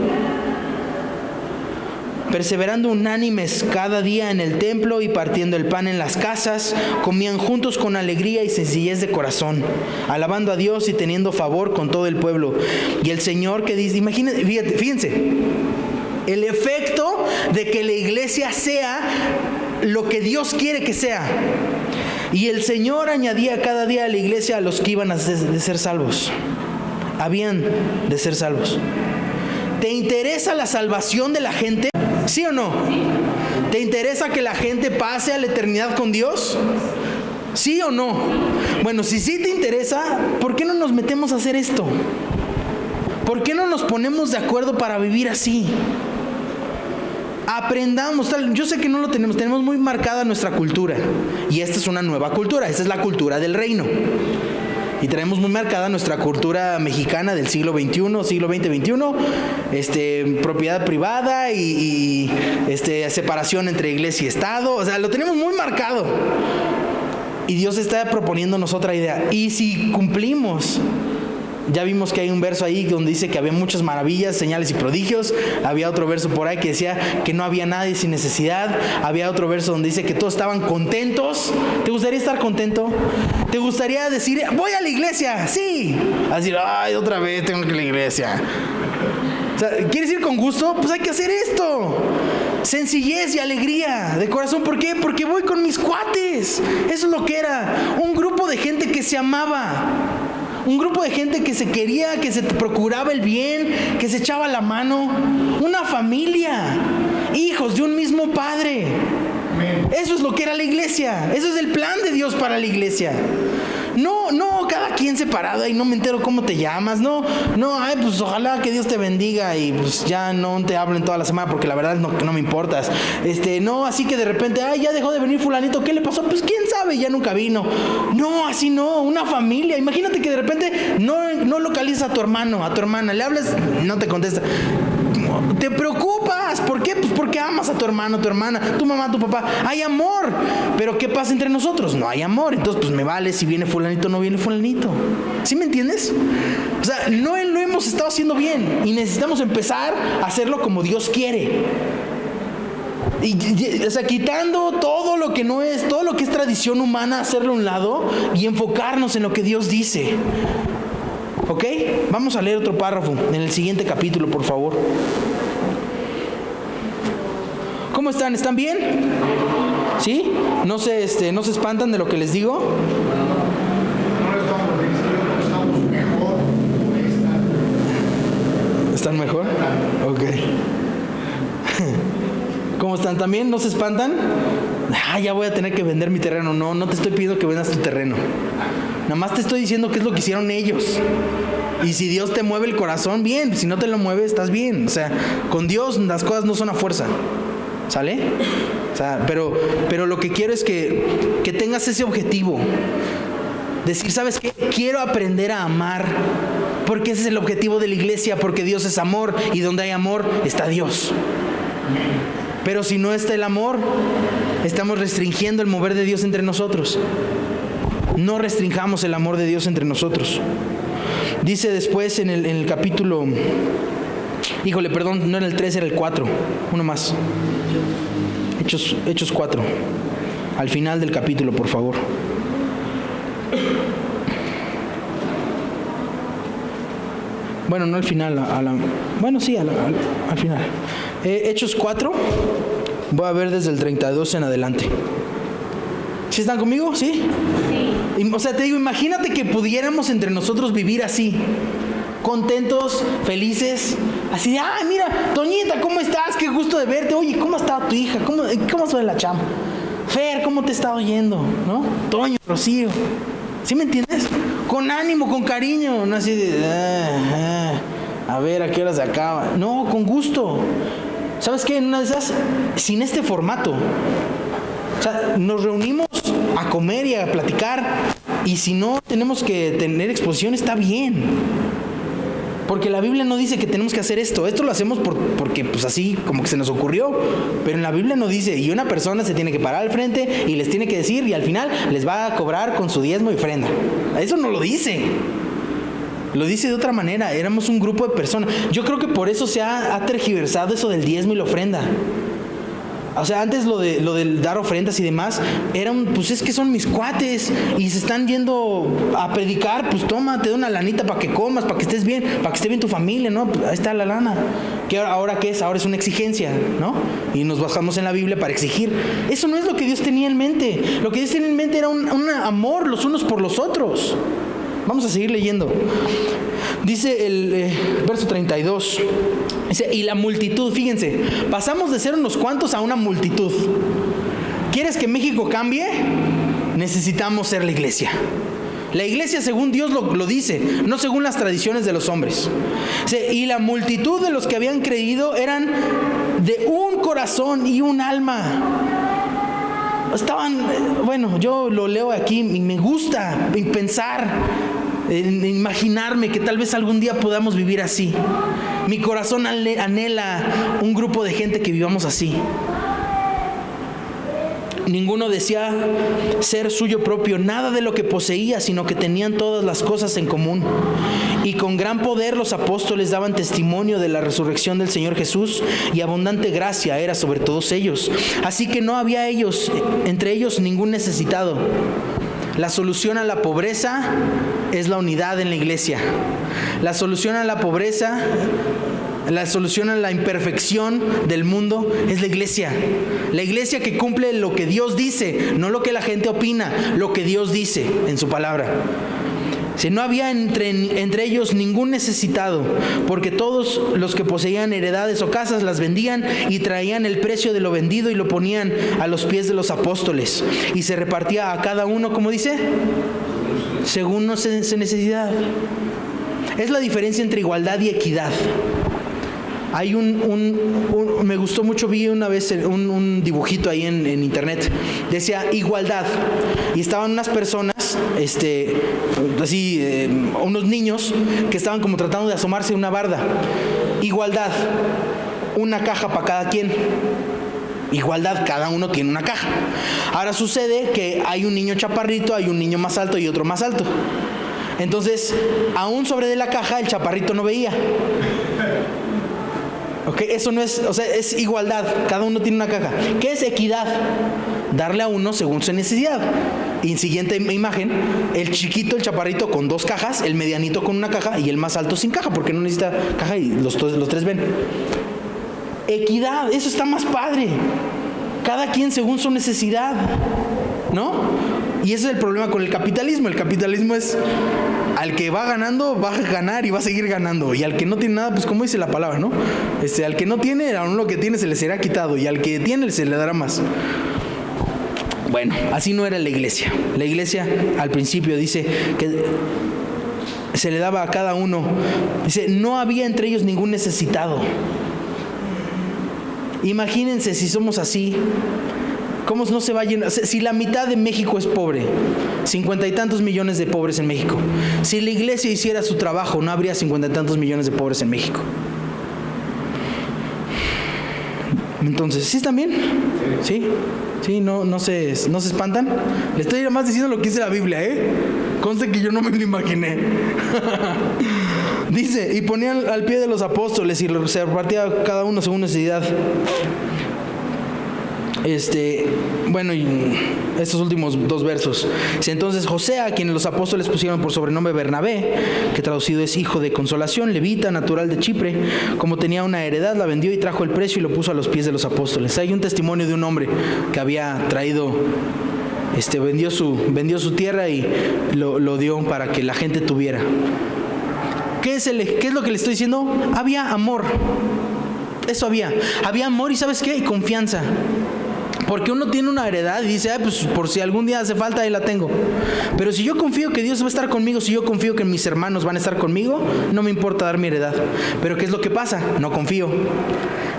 Perseverando unánimes cada día en el templo y partiendo el pan en las casas, comían juntos con alegría y sencillez de corazón, alabando a Dios y teniendo favor con todo el pueblo. Y el Señor que dice, imagínense, fíjense, el efecto de que la iglesia sea lo que Dios quiere que sea. Y el Señor añadía cada día a la iglesia a los que iban a ser salvos. Habían de ser salvos. ¿Te interesa la salvación de la gente? ¿Sí o no? ¿Te interesa que la gente pase a la eternidad con Dios? ¿Sí o no? Bueno, si sí te interesa, ¿por qué no nos metemos a hacer esto? ¿Por qué no nos ponemos de acuerdo para vivir así? Aprendamos. Yo sé que no lo tenemos muy marcada nuestra cultura, y esta es una nueva cultura, esta es la cultura del reino, y tenemos muy marcada nuestra cultura mexicana del siglo XX, propiedad privada y separación entre iglesia y Estado. O sea, lo tenemos muy marcado, y Dios está proponiéndonos otra idea. Y si cumplimos, ya vimos que hay un verso ahí donde dice que había muchas maravillas, señales y prodigios. Había otro verso por ahí que decía que no había nadie sin necesidad. Había otro verso donde dice que todos estaban contentos. ¿Te gustaría estar contento? ¿Te gustaría decir, voy a la iglesia? Sí. A decir, ay, otra vez tengo que ir a la iglesia. O sea, ¿quieres ir con gusto? Pues hay que hacer esto. Sencillez y alegría de corazón. ¿Por qué? Porque voy con mis cuates. Eso es lo que era. Un grupo de gente que se amaba. Un grupo de gente que se quería, que se procuraba el bien, que se echaba la mano. Una familia, hijos de un mismo padre. Eso es lo que era la iglesia. Eso es el plan de Dios para la iglesia. No, cada quien separado y no me entero cómo te llamas. No, ay, pues ojalá que Dios te bendiga y pues ya no te hablen toda la semana porque la verdad no me importas. No, así que de repente, ay, ya dejó de venir fulanito, ¿qué le pasó? Pues quién sabe, ya nunca vino. No, así no, una familia. Imagínate que de repente no localizas a tu hermano, a tu hermana, le hablas, no te contesta. Te preocupas. ¿Por qué? Pues porque amas a tu hermano, tu hermana, tu mamá, tu papá. Hay amor. Pero ¿qué pasa entre nosotros? No hay amor. Entonces pues me vale si viene fulanito o no viene fulanito. ¿Sí me entiendes? O sea, no hemos estado haciendo bien y necesitamos empezar a hacerlo como Dios quiere. O sea, quitando todo lo que no es, todo lo que es tradición humana, hacerlo a un lado y enfocarnos en lo que Dios dice. ¿Ok? Vamos a leer otro párrafo en el siguiente capítulo, por favor. ¿Cómo están? ¿Están bien? ¿Sí? ¿No se espantan de lo que les digo? ¿Están mejor? Ok. ¿Cómo están también? ¿No se espantan? Ya voy a tener que vender mi terreno. No te estoy pidiendo que vendas tu terreno. Nada más te estoy diciendo qué es lo que hicieron ellos. Y si Dios te mueve el corazón, bien. Si no te lo mueve, estás bien. O sea, con Dios las cosas no son a fuerza. ¿Sale? O sea, pero lo que quiero es que tengas ese objetivo. Decir, ¿sabes qué? Quiero aprender a amar. Porque ese es el objetivo de la iglesia. Porque Dios es amor. Y donde hay amor, está Dios. Pero si no está el amor, estamos restringiendo el mover de Dios entre nosotros. no restringamos el amor de Dios entre nosotros. Dice después en el capítulo, híjole, perdón, no era el 3, era el 4, uno más. Hechos 4, al final del capítulo, por favor. Bueno, no al final, bueno, sí, al final. Hechos 4, voy a ver desde el 32 en adelante. ¿Sí están conmigo? ¿Sí? Sí. O sea, te digo, imagínate que pudiéramos entre nosotros vivir así, contentos, felices, así de, ay, mira, Toñita, ¿cómo estás? Qué gusto de verte. Oye, ¿cómo ha estado tu hija? ¿Cómo se ve la chamba? Fer, ¿cómo te está oyendo? ¿No? Toño, Rocío. ¿Sí me entiendes? Con ánimo, con cariño, no así de, a ver, ¿a qué hora se acaba? No, con gusto. ¿Sabes qué? En una de esas, sin este formato. O sea, nos reunimos a comer y a platicar, y si no tenemos que tener exposición, está bien. Porque la Biblia no dice que tenemos que hacer esto. Esto lo hacemos porque pues así como que se nos ocurrió. Pero en la Biblia no dice, y una persona se tiene que parar al frente y les tiene que decir, y al final les va a cobrar con su diezmo y ofrenda. Eso no lo dice. Lo dice de otra manera. Éramos un grupo de personas. Yo creo que por eso se ha tergiversado eso del diezmo y la ofrenda. O sea, antes lo del dar ofrendas y demás, pues es que son mis cuates y se están yendo a predicar, pues toma, te doy una lanita para que comas, para que estés bien, para que esté bien tu familia, ¿no? Pues ahí está la lana. ¿Ahora qué es? Ahora es una exigencia, ¿no? Y nos basamos en la Biblia para exigir. Eso no es lo que Dios tenía en mente. Lo que Dios tenía en mente era un amor los unos por los otros. Vamos a seguir leyendo. Dice el verso 32. Dice, y la multitud, fíjense, pasamos de ser unos cuantos a una multitud. ¿Quieres que México cambie? Necesitamos ser la iglesia. La iglesia según Dios lo dice, no según las tradiciones de los hombres. Dice, y la multitud de los que habían creído eran de un corazón y un alma. Estaban, bueno, yo lo leo aquí y me gusta pensar, en imaginarme que tal vez algún día podamos vivir así. Mi corazón anhela un grupo de gente que vivamos así. Ninguno decía ser suyo propio nada de lo que poseía, sino que tenían todas las cosas en común. Y con gran poder los apóstoles daban testimonio de la resurrección del Señor Jesús, y abundante gracia era sobre todos ellos. Así que no había entre ellos ningún necesitado. La solución a la pobreza es la unidad en la iglesia. La solución a la pobreza, la solución a la imperfección del mundo es la iglesia. La iglesia que cumple lo que Dios dice, no lo que la gente opina, lo que Dios dice en su palabra. Si no había entre ellos ningún necesitado, porque todos los que poseían heredades o casas las vendían y traían el precio de lo vendido y lo ponían a los pies de los apóstoles, y se repartía a cada uno, como dice, según su necesidad. Es la diferencia entre igualdad y equidad. Hay me gustó mucho, vi una vez un dibujito ahí en internet, decía igualdad, y estaban unas personas, unos niños que estaban como tratando de asomarse a una barda. Igualdad, una caja para cada quien. Igualdad, cada uno tiene una caja. Ahora sucede que hay un niño chaparrito, hay un niño más alto y otro más alto. Entonces, aún sobre de la caja el chaparrito no veía. Okay, eso no es, o sea, es igualdad, cada uno tiene una caja. ¿Qué es equidad? Darle a uno según su necesidad. Y siguiente imagen, el chiquito, el chaparrito con 2 cajas, el medianito con una caja y el más alto sin caja, porque no necesita caja y los 3 ven. Equidad, eso está más padre. Cada quien según su necesidad, ¿no? Y ese es el problema con el capitalismo. El capitalismo es, al que va ganando, va a ganar y va a seguir ganando. Y al que no tiene nada, pues como dice la palabra, ¿no? Al que no tiene, aún lo que tiene se le será quitado. Y al que tiene, se le dará más. Bueno, así no era la iglesia. La iglesia, al principio, dice que se le daba a cada uno. Dice, no había entre ellos ningún necesitado. Imagínense si somos así. ¿Cómo no se va a llenar? Si la mitad de México es pobre, 50 y tantos millones de pobres en México. Si la iglesia hiciera su trabajo, no habría 50 y tantos millones de pobres en México. Entonces, ¿sí están bien? ¿Sí? ¿Sí? ¿No se espantan? Le estoy nada más diciendo lo que dice la Biblia, Conste que yo no me lo imaginé. Dice, y ponían al pie de los apóstoles y se repartía cada uno según necesidad. Bueno, y estos últimos 2 versos. Dice, entonces José, a quien los apóstoles pusieron por sobrenombre Bernabé, que traducido es hijo de consolación, levita, natural de Chipre, como tenía una heredad, la vendió y trajo el precio y lo puso a los pies de los apóstoles. Hay un testimonio de un hombre que había traído, vendió su tierra y lo dio para que la gente tuviera. ¿Qué es lo que le estoy diciendo? Había amor. Eso había amor y ¿sabes qué? Y confianza. Porque uno tiene una heredad y dice, pues por si algún día hace falta, ahí la tengo. Pero si yo confío que Dios va a estar conmigo, si yo confío que mis hermanos van a estar conmigo, no me importa dar mi heredad. Pero ¿qué es lo que pasa? No confío.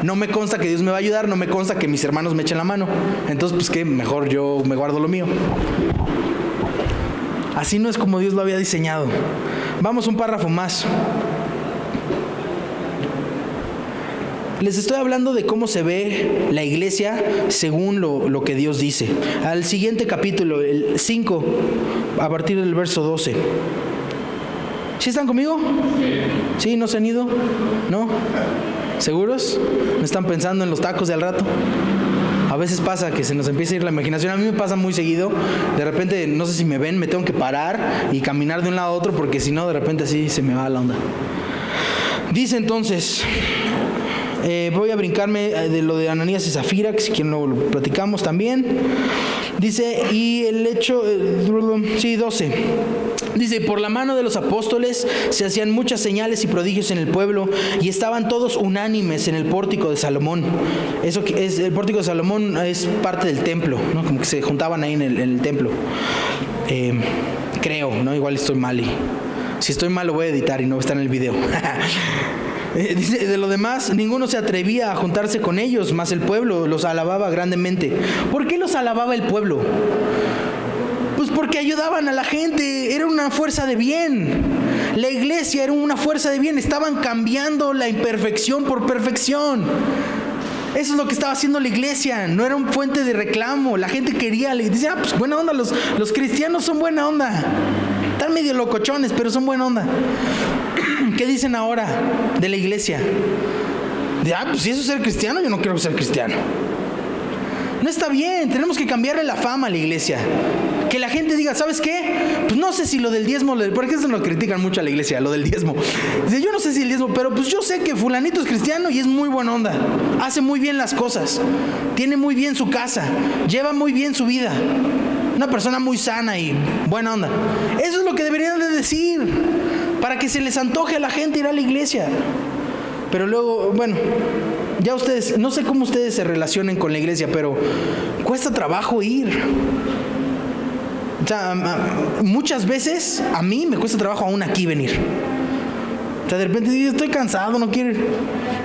No me consta que Dios me va a ayudar, no me consta que mis hermanos me echen la mano. Entonces, pues qué, mejor yo me guardo lo mío. Así no es como Dios lo había diseñado. Vamos un párrafo más. Les estoy hablando de cómo se ve la iglesia según lo que Dios dice. Al siguiente capítulo, el 5, a partir del verso 12. ¿Sí están conmigo? ¿Sí? ¿No se han ido? ¿No? ¿Seguros? ¿No están pensando en los tacos de al rato? A veces pasa que se nos empieza a ir la imaginación. A mí me pasa muy seguido. De repente, no sé si me ven, me tengo que parar y caminar de un lado a otro porque si no, de repente así se me va la onda. Dice entonces... voy a brincarme de lo de Ananías y Zafira, que si quieren lo platicamos también. Dice, y el hecho, 12. Dice, por la mano de los apóstoles se hacían muchas señales y prodigios en el pueblo y estaban todos unánimes en el pórtico de Salomón. Eso es, el pórtico de Salomón es parte del templo, ¿no? Como que se juntaban ahí en el templo. Creo, ¿no? Igual estoy mal y si estoy mal lo voy a editar y no va a estar en el video. Dice, de lo demás, ninguno se atrevía a juntarse con ellos, mas el pueblo los alababa grandemente. ¿Por qué los alababa el pueblo? Pues porque ayudaban a la gente, era una fuerza de bien. La iglesia era una fuerza de bien, estaban cambiando la imperfección por perfección. Eso es lo que estaba haciendo la iglesia, no era un fuente de reclamo. La gente quería, le decía, pues buena onda, los cristianos son buena onda. Están medio locochones, pero son buena onda. ¿Qué dicen ahora de la iglesia? Pues si eso es ser cristiano, yo no quiero ser cristiano. No está bien, tenemos que cambiarle la fama a la iglesia. Que la gente diga, ¿sabes qué? Pues no sé si lo del diezmo, porque eso lo critican mucho a la iglesia, lo del diezmo. Dice, yo no sé si el diezmo, pero pues yo sé que fulanito es cristiano y es muy buena onda. Hace muy bien las cosas, tiene muy bien su casa, lleva muy bien su vida. Una persona muy sana y buena onda. Eso es lo que deberían de decir, para que se les antoje a la gente ir a la iglesia. Pero luego, bueno, ya ustedes, no sé cómo ustedes se relacionen con la iglesia, pero cuesta trabajo ir. O sea, muchas veces a mí me cuesta trabajo aún aquí venir. O sea, de repente digo, estoy cansado, no quiero ir.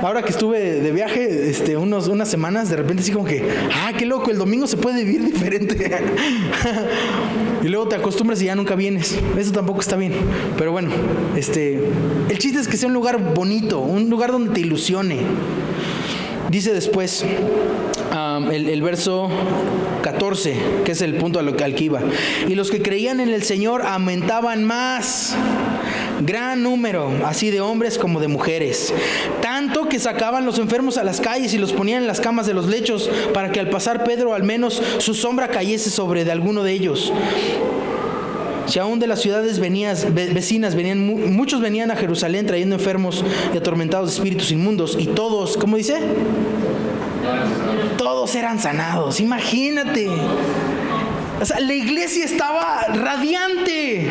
Ahora que estuve de viaje unas semanas, de repente sí como que, qué loco, el domingo se puede vivir diferente. Y luego te acostumbras y ya nunca vienes. Eso tampoco está bien. Pero bueno, el chiste es que sea un lugar bonito, un lugar donde te ilusione. Dice después, el verso 14, que es el punto al que iba. Y los que creían en el Señor aumentaban más, gran número, así de hombres como de mujeres, tanto que sacaban los enfermos a las calles y los ponían en las camas de los lechos, para que al pasar Pedro al menos su sombra cayese sobre de alguno de ellos. Si aún de las ciudades vecinas muchos venían a Jerusalén trayendo enfermos y atormentados de espíritus inmundos, y todos, ¿cómo dice? Todos eran sanados. Imagínate. O sea, la iglesia estaba radiante.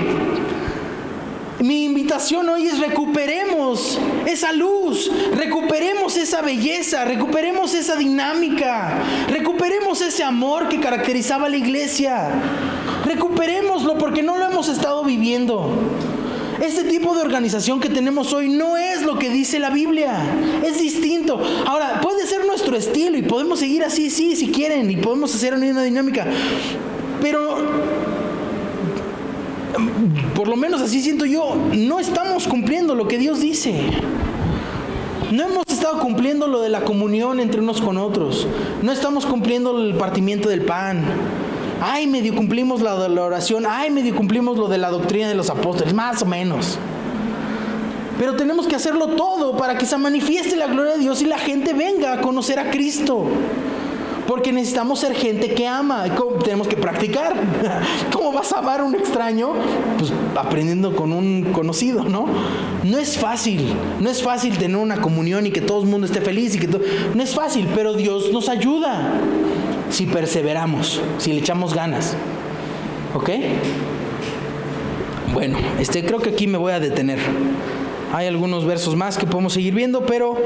Mi invitación hoy es: recuperemos esa luz, recuperemos esa belleza, recuperemos esa dinámica, recuperemos ese amor que caracterizaba a la iglesia. Recuperémoslo, porque no lo hemos estado viviendo. Este tipo de organización que tenemos hoy no es lo que dice la Biblia, es distinto. Ahora, puede ser nuestro estilo y podemos seguir así, sí, si quieren, y podemos hacer una dinámica, pero por lo menos así siento yo, no estamos cumpliendo lo que Dios dice. No hemos estado cumpliendo lo de la comunión entre unos con otros. No estamos cumpliendo el partimiento del pan. Ay, medio cumplimos la de la oración. Ay, medio cumplimos lo de la doctrina de los apóstoles, más o menos. Pero tenemos que hacerlo todo para que se manifieste la gloria de Dios y la gente venga a conocer a Cristo. Porque necesitamos ser gente que ama. Tenemos que practicar. ¿Cómo vas a amar a un extraño? Pues aprendiendo con un conocido, ¿no? No es fácil. No es fácil tener una comunión y que todo el mundo esté feliz. No es fácil, pero Dios nos ayuda. Si perseveramos, si le echamos ganas. ¿Ok? Bueno, creo que aquí me voy a detener. Hay algunos versos más que podemos seguir viendo, pero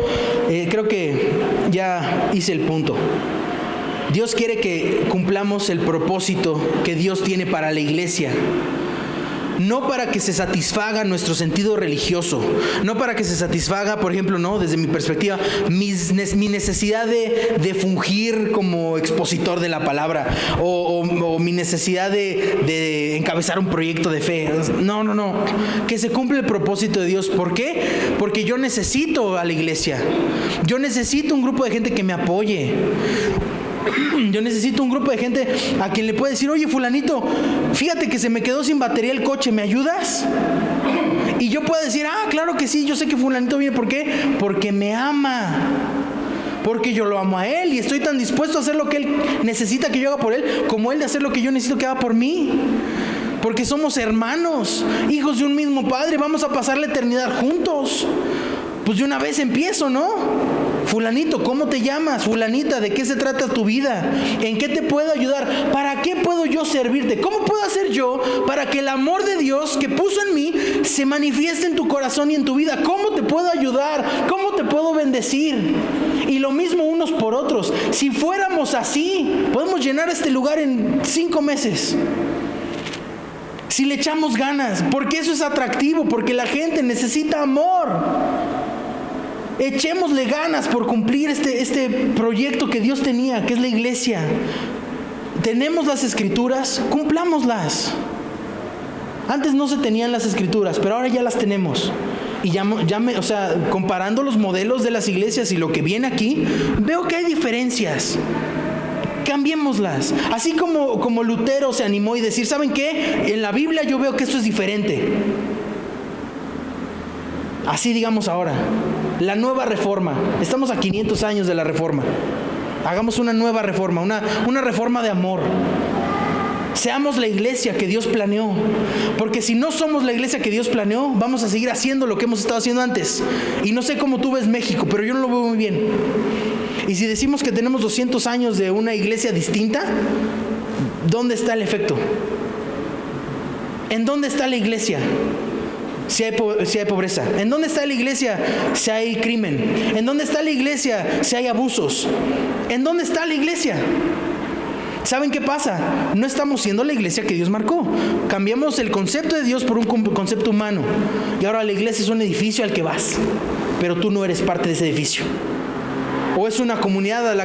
creo que ya hice el punto. Dios quiere que cumplamos el propósito que Dios tiene para la iglesia. No para que se satisfaga nuestro sentido religioso, no para que se satisfaga, por ejemplo, no, desde mi perspectiva, mi necesidad de fungir como expositor de la palabra, o mi necesidad de encabezar un proyecto de fe. No, que se cumpla el propósito de Dios. ¿Por qué? Porque yo necesito a la iglesia, yo necesito un grupo de gente que me apoye. Yo necesito un grupo de gente a quien le pueda decir: oye, fulanito, fíjate que se me quedó sin batería el coche, ¿me ayudas? Y yo puedo decir: claro que sí, yo sé que fulanito viene. ¿Por qué? Porque me ama. Porque yo lo amo a él y estoy tan dispuesto a hacer lo que él necesita que yo haga por él, como él de hacer lo que yo necesito que haga por mí. Porque somos hermanos, hijos de un mismo padre, vamos a pasar la eternidad juntos. Pues de una vez empiezo, ¿no? Fulanito, ¿cómo te llamas? Fulanita, ¿de qué se trata tu vida? ¿En qué te puedo ayudar? ¿Para qué puedo yo servirte? ¿Cómo puedo hacer yo para que el amor de Dios que puso en mí se manifieste en tu corazón y en tu vida? ¿Cómo te puedo ayudar? ¿Cómo te puedo bendecir? Y lo mismo unos por otros. Si fuéramos así, podemos llenar este lugar en 5 meses. Si le echamos ganas, porque eso es atractivo, porque la gente necesita amor. Echémosle ganas por cumplir este proyecto que Dios tenía, que es la iglesia. Tenemos las escrituras, cumplámoslas. Antes no se tenían las escrituras, pero ahora ya las tenemos. Y comparando los modelos de las iglesias y lo que viene aquí, veo que hay diferencias. Cambiémoslas. Así como Lutero se animó y decir: ¿saben qué? En la Biblia yo veo que esto es diferente. Así digamos ahora. La nueva reforma. Estamos a 500 años de la reforma. Hagamos una nueva reforma, una reforma de amor. Seamos la iglesia que Dios planeó. Porque si no somos la iglesia que Dios planeó, vamos a seguir haciendo lo que hemos estado haciendo antes. Y no sé cómo tú ves México, pero yo no lo veo muy bien. Y si decimos que tenemos 200 años de una iglesia distinta, ¿dónde está el efecto? ¿En dónde está la iglesia? Si hay pobreza. ¿En dónde está la iglesia si hay crimen? ¿En dónde está la iglesia si hay abusos? ¿En dónde está la iglesia? ¿Saben qué pasa? No estamos siendo la iglesia que Dios marcó. Cambiamos el concepto de Dios por un concepto humano. Y ahora la iglesia es un edificio al que vas, pero tú no eres parte de ese edificio. O es una comunidad de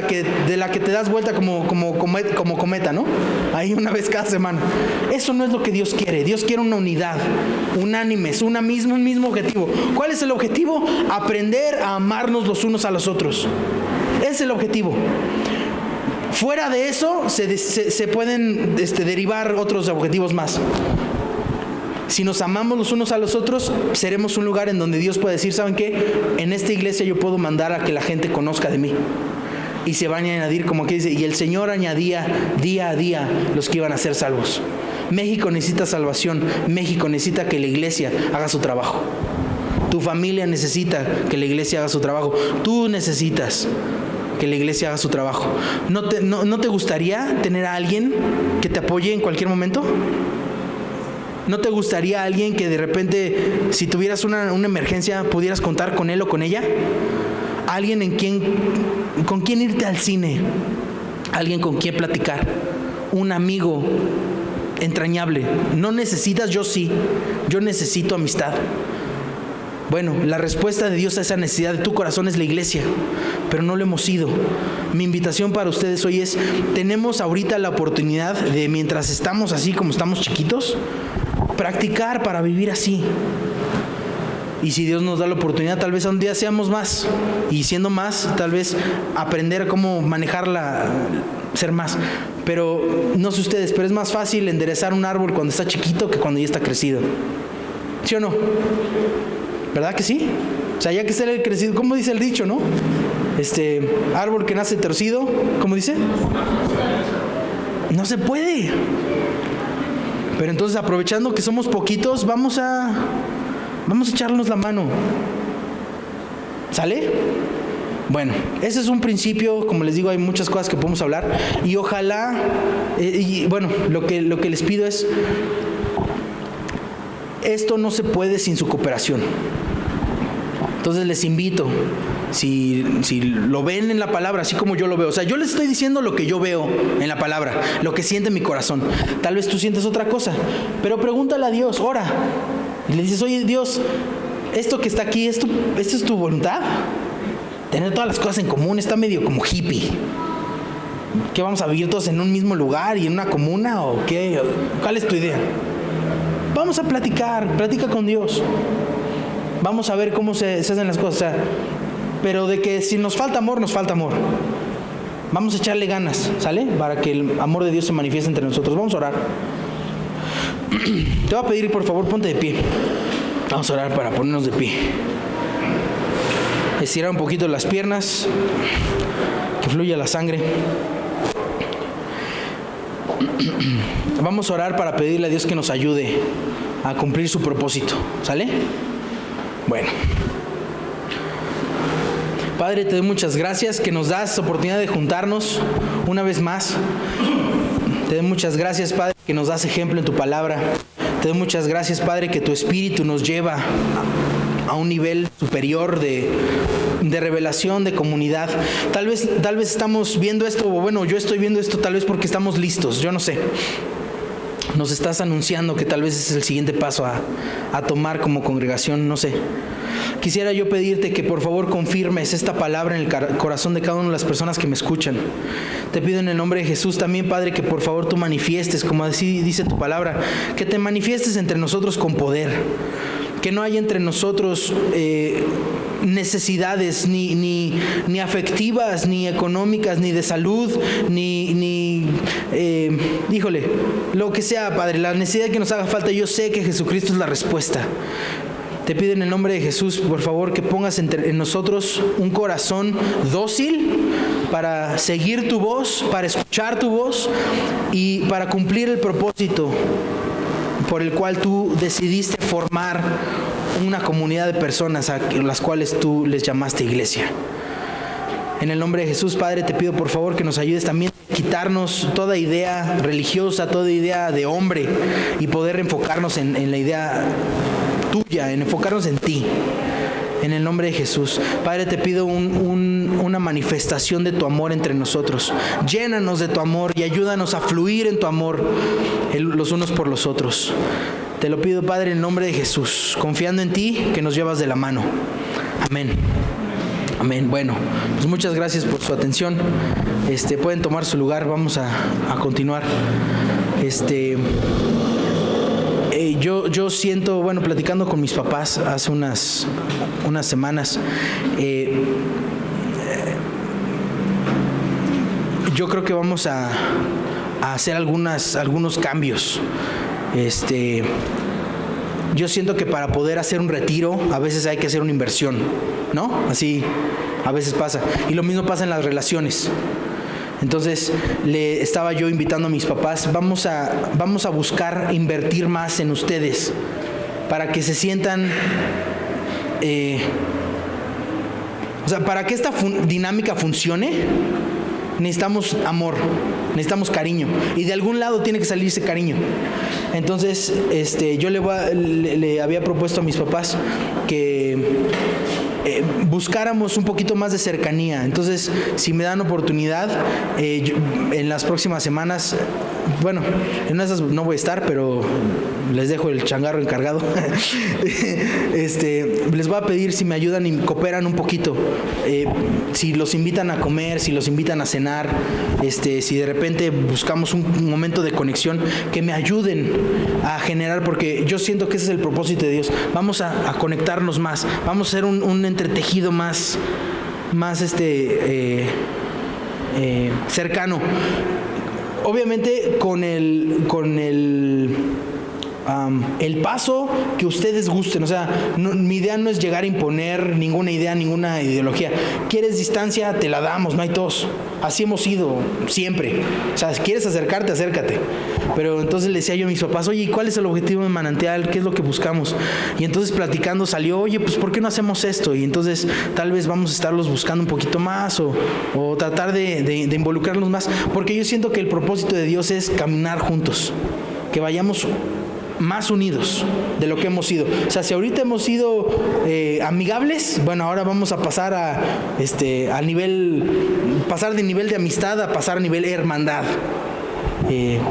la que te das vuelta como cometa, ¿no? Ahí una vez cada semana. Eso no es lo que Dios quiere. Dios quiere una unidad, unánimes, un mismo objetivo. ¿Cuál es el objetivo? Aprender a amarnos los unos a los otros. Ese es el objetivo. Fuera de eso se pueden derivar otros objetivos más. Si nos amamos los unos a los otros, seremos un lugar en donde Dios puede decir: ¿saben qué? En esta iglesia yo puedo mandar a que la gente conozca de mí. Y se van a añadir, como que dice, y el Señor añadía día a día los que iban a ser salvos. México necesita salvación. México necesita que la iglesia haga su trabajo. Tu familia necesita que la iglesia haga su trabajo. Tú necesitas que la iglesia haga su trabajo. ¿No te gustaría tener a alguien que te apoye en cualquier momento? ¿No te gustaría alguien que de repente, si tuvieras una emergencia, pudieras contar con él o con ella? Alguien con quien irte al cine, alguien con quien platicar, un amigo entrañable. ¿No necesitas? Yo sí, yo necesito amistad. Bueno, la respuesta de Dios a esa necesidad de tu corazón es la iglesia, pero no lo hemos sido. Mi invitación para ustedes hoy es: tenemos ahorita la oportunidad de, mientras estamos así como estamos chiquitos, practicar para vivir así. Y si Dios nos da la oportunidad, tal vez un día seamos más. Y siendo más, tal vez aprender cómo manejarla, ser más. Pero no sé ustedes, pero es más fácil enderezar un árbol cuando está chiquito que cuando ya está crecido. ¿Sí o no? ¿Verdad que sí? O sea, ya que está crecido, ¿cómo dice el dicho, no? Árbol que nace torcido, ¿cómo dice? No se puede. Pero entonces, aprovechando que somos poquitos, vamos a echarnos la mano. ¿Sale? Bueno, ese es un principio. Como les digo, hay muchas cosas que podemos hablar. Y ojalá, lo que les pido es, esto no se puede sin su cooperación. Entonces les invito, si lo ven en la palabra, así como yo lo veo. O sea, yo les estoy diciendo lo que yo veo en la palabra, lo que siente mi corazón. Tal vez tú sientes otra cosa, pero pregúntale a Dios, ora. Y le dices, oye Dios, esto que está aquí, ¿esto es tu voluntad? Tener todas las cosas en común está medio como hippie. ¿Qué, vamos a vivir todos en un mismo lugar y en una comuna o qué? ¿Cuál es tu idea? Vamos a platica con Dios. Vamos a ver cómo se hacen las cosas. O sea, pero de que si nos falta amor, nos falta amor. Vamos a echarle ganas, ¿sale? Para que el amor de Dios se manifieste entre nosotros. Vamos a orar. Te voy a pedir, por favor, ponte de pie. Vamos a orar para ponernos de pie. Estirar un poquito las piernas, que fluya la sangre. Vamos a orar para pedirle a Dios que nos ayude a cumplir su propósito, ¿sale? Bueno, Padre, te doy muchas gracias que nos das oportunidad de juntarnos una vez más. Te doy muchas gracias, Padre, que nos das ejemplo en tu palabra. Te doy muchas gracias, Padre, que tu Espíritu nos lleva a un nivel superior de revelación, de comunidad. Tal vez estamos viendo esto, o bueno, yo estoy viendo esto tal vez porque estamos listos, yo no sé. Nos estás anunciando que tal vez es el siguiente paso a tomar como congregación, no sé. Quisiera yo pedirte que por favor confirmes esta palabra en el corazón de cada una de las personas que me escuchan. Te pido en el nombre de Jesús también, Padre, que por favor tú manifiestes, como así dice tu palabra, que te manifiestes entre nosotros con poder. Que no haya entre nosotros necesidades ni afectivas, ni económicas, ni de salud, lo que sea, Padre, la necesidad que nos haga falta. Yo sé que Jesucristo es la respuesta. Te pido en el nombre de Jesús, por favor, que pongas en nosotros un corazón dócil para seguir tu voz, para escuchar tu voz y para cumplir el propósito por el cual tú decidiste formar una comunidad de personas a las cuales tú les llamaste iglesia. En el nombre de Jesús, Padre, te pido por favor que nos ayudes también a quitarnos toda idea religiosa, toda idea de hombre y poder enfocarnos en la idea tuya, en enfocarnos en ti. En el nombre de Jesús, Padre, te pido una manifestación de tu amor entre nosotros. Llénanos de tu amor y ayúdanos a fluir en tu amor los unos por los otros. Te lo pido, Padre, en el nombre de Jesús, confiando en ti que nos llevas de la mano. Amén. Amén. Bueno, pues muchas gracias por su atención. Pueden tomar su lugar, vamos a continuar. Yo siento, bueno, platicando con mis papás hace unas semanas, yo creo que vamos a hacer algunos cambios. Yo siento que para poder hacer un retiro a veces hay que hacer una inversión, ¿no? Así a veces pasa. Y lo mismo pasa en las relaciones. Entonces le estaba yo invitando a mis papás, vamos a buscar invertir más en ustedes para que se sientan, para que esta dinámica funcione, necesitamos amor, necesitamos cariño, y de algún lado tiene que salir ese cariño. Entonces yo le había propuesto a mis papás que buscáramos un poquito más de cercanía. Entonces, si me dan oportunidad, en las próximas semanas, bueno, en una de esas no voy a estar, pero les dejo el changarro encargado. Les voy a pedir si me ayudan y cooperan un poquito. Si los invitan a comer, si los invitan a cenar, si de repente buscamos un momento de conexión, que me ayuden a generar, porque yo siento que ese es el propósito de Dios. Vamos a conectarnos más, vamos a hacer un entretejido más cercano. Obviamente con el paso que ustedes gusten. O sea, mi idea no es llegar a imponer ninguna idea, ninguna ideología. ¿Quieres distancia? Te la damos, no hay tos. Así hemos ido siempre. O sea, si quieres acercarte, acércate. Pero entonces le decía yo a mis papás, oye, ¿y cuál es el objetivo de Manantial? ¿Qué es lo que buscamos? Y entonces platicando salió, oye, pues ¿por qué no hacemos esto? Y entonces tal vez vamos a estarlos buscando un poquito más o tratar de involucrarnos más. Porque yo siento que el propósito de Dios es caminar juntos. Que vayamos más unidos de lo que hemos sido. O sea, si ahorita hemos sido amigables, bueno, ahora vamos a pasar pasar de nivel de amistad a pasar a nivel de hermandad.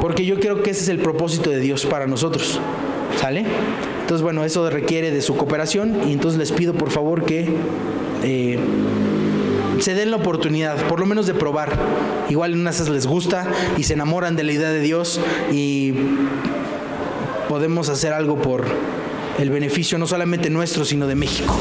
Porque yo creo que ese es el propósito de Dios para nosotros. ¿Sale? Entonces, bueno, eso requiere de su cooperación y entonces les pido por favor que se den la oportunidad, por lo menos de probar. Igual en unas les gusta y se enamoran de la idea de Dios y podemos hacer algo por el beneficio no solamente nuestro, sino de México.